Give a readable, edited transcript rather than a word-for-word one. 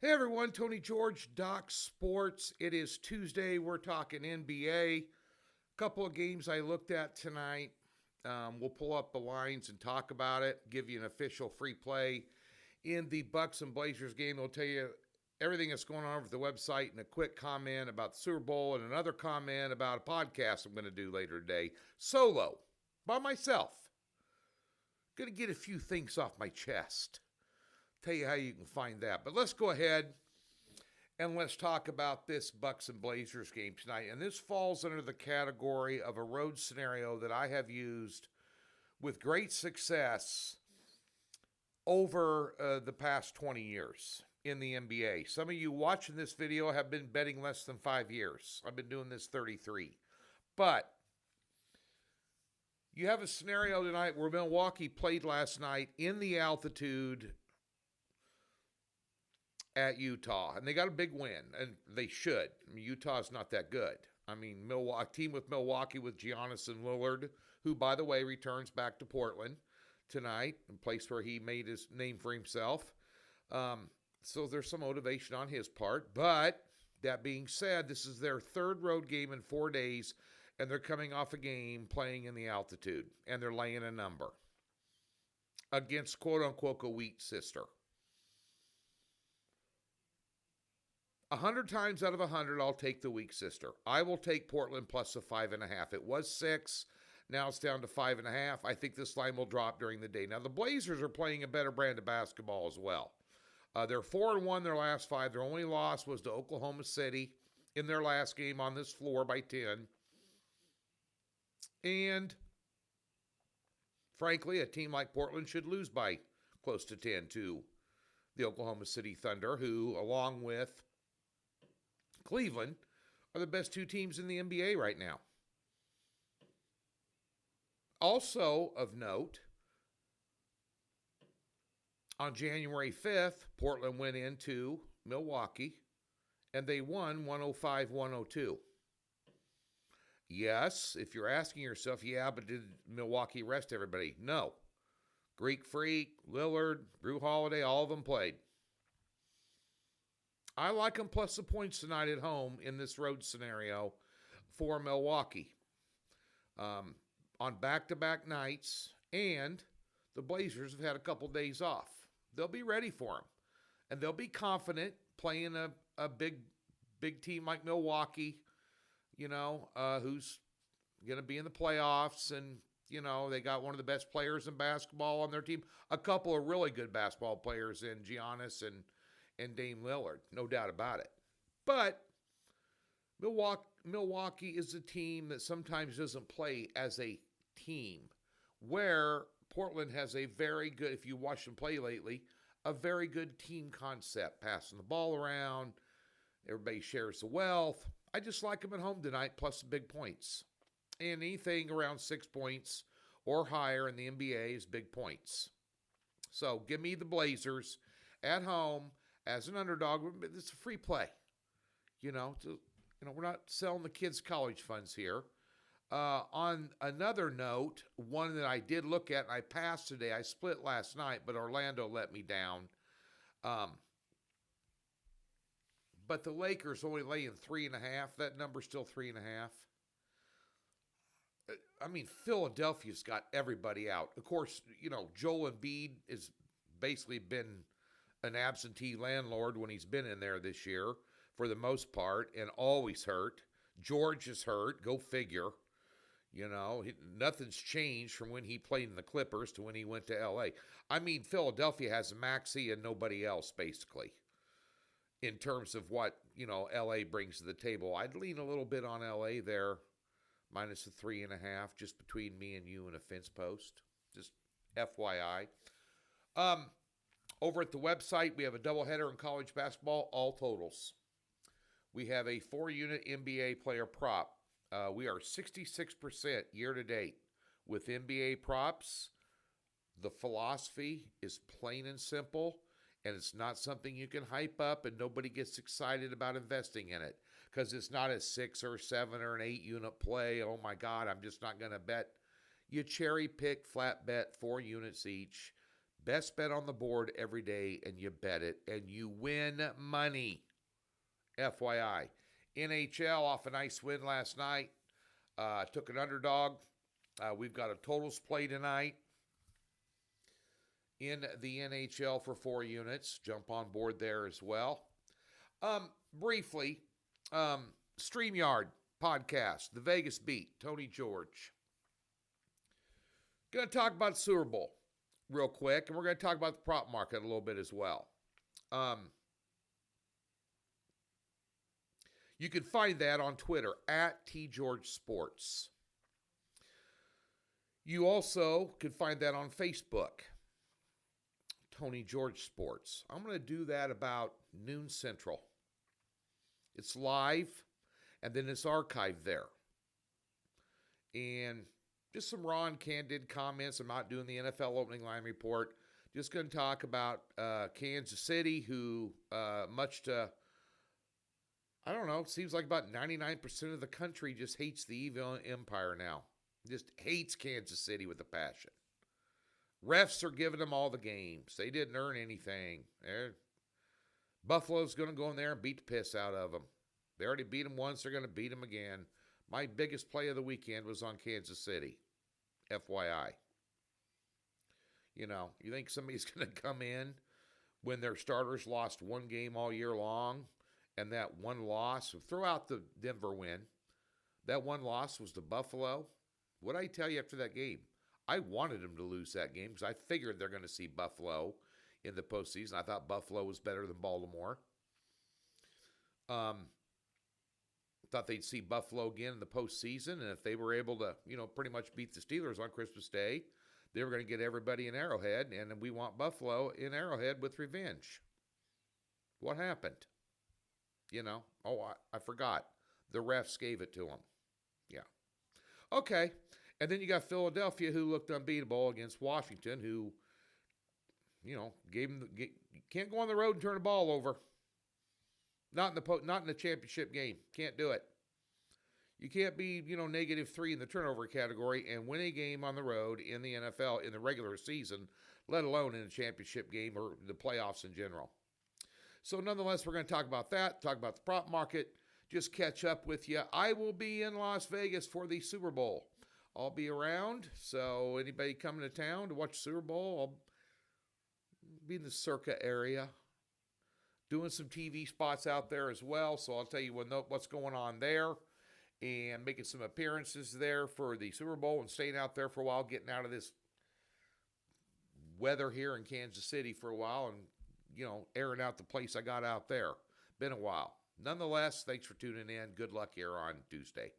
Hey everyone, Tony George, Doc Sports. It is Tuesday. We're talking NBA. Couple of games I looked at tonight. We'll pull up the lines and talk about it, give you an official free play in the Bucks and Blazers game. We'll tell you everything that's going on over the website and a quick comment about the Super Bowl and another comment about a podcast I'm going to do later today. Solo, by myself. Going to get a few things off my chest. Tell you how you can find that. But let's go ahead and let's talk about this Bucks and Blazers game tonight. And this falls under the category of a road scenario that I have used with great success over the past 20 years in the NBA. Some of you watching this video have been betting less than 5 years. I've been doing this 33. But you have a scenario tonight where Milwaukee played last night in the altitude at Utah, and they got a big win, and they should. I mean, Utah's not that good. I mean, team with Milwaukee with Giannis and Lillard, who, by the way, returns back to Portland tonight, a place where he made his name for himself. So there's some motivation on his part. But that being said, this is their third road game in 4 days, and they're coming off a game playing in the altitude, and they're laying a number against, quote-unquote, a weak sister. 100 times out of 100, I'll take the weak sister. I will take Portland plus a 5.5. It was 6. Now it's down to 5.5. I think this line will drop during the day. Now, the Blazers are playing a better brand of basketball as well. They're 4-1 their last 5. Their only loss was to Oklahoma City in their last game on this floor by 10. And, frankly, a team like Portland should lose by close to 10 to the Oklahoma City Thunder, who, along with Cleveland, are the best two teams in the NBA right now. Also of note, on January 5th, Portland went into Milwaukee, and they won 105-102. Yes, if you're asking yourself, yeah, but did Milwaukee rest everybody? No. Greek Freak, Lillard, Drew Holiday, all of them played. I like them plus the points tonight at home in this road scenario for Milwaukee on back-to-back nights, and the Blazers have had a couple days off. They'll be ready for them, and they'll be confident playing a big team like Milwaukee, who's going to be in the playoffs, and, they got one of the best players in basketball on their team. A couple of really good basketball players in Giannis and Dame Lillard, no doubt about it. But Milwaukee is a team that sometimes doesn't play as a team, where Portland has a very good, if you watch them play lately, a very good team concept, passing the ball around, everybody shares the wealth. I just like them at home tonight, plus the big points. And anything around 6 points or higher in the NBA is big points. So give me the Blazers at home as an underdog. It's a free play. We're not selling the kids' college funds here. On another note, one that I did look at and I passed today, I split last night, but Orlando let me down. But the Lakers only laying 3.5. That number's still 3.5. I mean, Philadelphia's got everybody out. Of course, Joel Embiid has basically been an absentee landlord when he's been in there this year for the most part, and always hurt. George is hurt. Go figure. Nothing's changed from when he played in the Clippers to when he went to L.A. I mean, Philadelphia has Maxey and nobody else, basically, in terms of what, L.A. brings to the table. I'd lean a little bit on L.A. there, minus a 3.5, just between me and you and a fence post. Just FYI. Over at the website, we have a doubleheader in college basketball, all totals. We have a 4-unit NBA player prop. We are 66% year-to-date with NBA props. The philosophy is plain and simple, and it's not something you can hype up and nobody gets excited about investing in it because it's not a 6 or 7 or an 8-unit play. Oh, my God, I'm just not going to bet. You cherry pick, flat bet, 4 units each. Best bet on the board every day, and you bet it, and you win money. FYI. NHL off a nice win last night. Took an underdog. We've got a totals play tonight in the NHL for 4 units. Jump on board there as well. Briefly, StreamYard podcast, The Vegas Beat, Tony George. Going to talk about the Super Bowl real quick, and we're going to talk about the prop market a little bit as well. You can find that on Twitter at TGeorgeSports. You also can find that on Facebook, Tony George Sports. I'm going to do that about noon Central. It's live, and then it's archived there. And just some raw and candid comments. I'm not doing the NFL opening line report. Just going to talk about Kansas City, who much to, I don't know, it seems like about 99% of the country just hates the evil empire now. Just hates Kansas City with a passion. Refs are giving them all the games. They didn't earn anything. Buffalo's going to go in there and beat the piss out of them. They already beat them once. They're going to beat them again. My biggest play of the weekend was on Kansas City. FYI. You know, you think somebody's going to come in when their starters lost one game all year long, and that one loss, throw out the Denver win, that one loss was to Buffalo. What did I tell you after that game? I wanted them to lose that game because I figured they're going to see Buffalo in the postseason. I thought Buffalo was better than Baltimore. Thought they'd see Buffalo again in the postseason, and if they were able to, pretty much beat the Steelers on Christmas Day, they were going to get everybody in Arrowhead, and we want Buffalo in Arrowhead with revenge. What happened? I forgot. The refs gave it to them. Yeah. Okay. And then you got Philadelphia, who looked unbeatable against Washington, who, gave them can't go on the road and turn the ball over. Not in the championship game. Can't do it. You can't be, -3 in the turnover category and win a game on the road in the NFL in the regular season, let alone in a championship game or the playoffs in general. So nonetheless, we're going to talk about that, talk about the prop market, just catch up with you. I will be in Las Vegas for the Super Bowl. I'll be around, so anybody coming to town to watch the Super Bowl, I'll be in the Circa area, doing some TV spots out there as well, so I'll tell you what's going on there, and making some appearances there for the Super Bowl and staying out there for a while, getting out of this weather here in Kansas City for a while, and, airing out the place I got out there. Been a while. Nonetheless, thanks for tuning in. Good luck here on Tuesday.